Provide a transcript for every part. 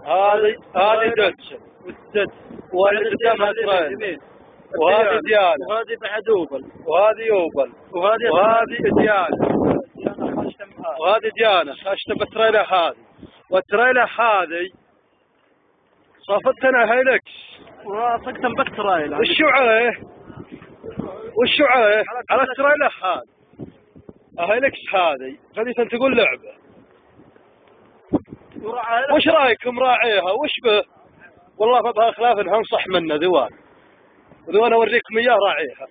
هذه دوتش واللي قدامها ترين، وهذه ديانا، وهذه بعد اوبل، وهذه يوبل، وهذه ديانا، وهذه ديانا اشتم التريلة هذه، والتريلة هذه صافتنا هيلكس وافقتم بالتريلة. وشو عليه؟ وشو عليه؟ على التريلة هذه هيلكس هذه خليتها تقول لعبة. وش رايكم راعيها؟ وش به؟ والله ما بها خلاف انها انصح منه ذوان اوريكم اياه راعيها.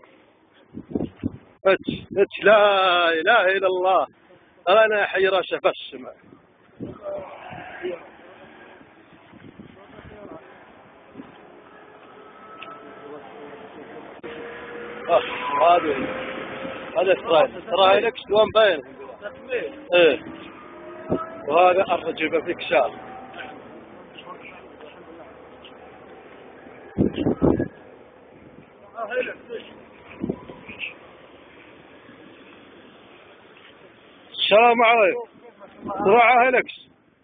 اتش لا اله الا الله، انا حي راسه في السماء. هذا ترى لك دوام باين. ايه وهذا الرجل بالكشاف. السلام عليكم. راعي هيلكس،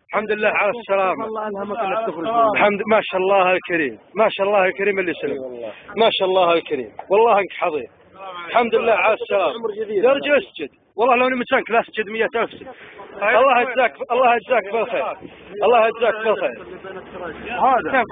الحمد لله على السلامة. الحمد ما شاء الله الكريم، ما شاء الله الكريم اللي سلم، ما شاء الله الكريم، والله انك حظيظ. الحمد لله على السلامة. يا رجل اسجد، والله لو اني مكانك لا اسجد 100,000 سجد. الله يجزاك بالخير، الله يجزاك بالخير. هذا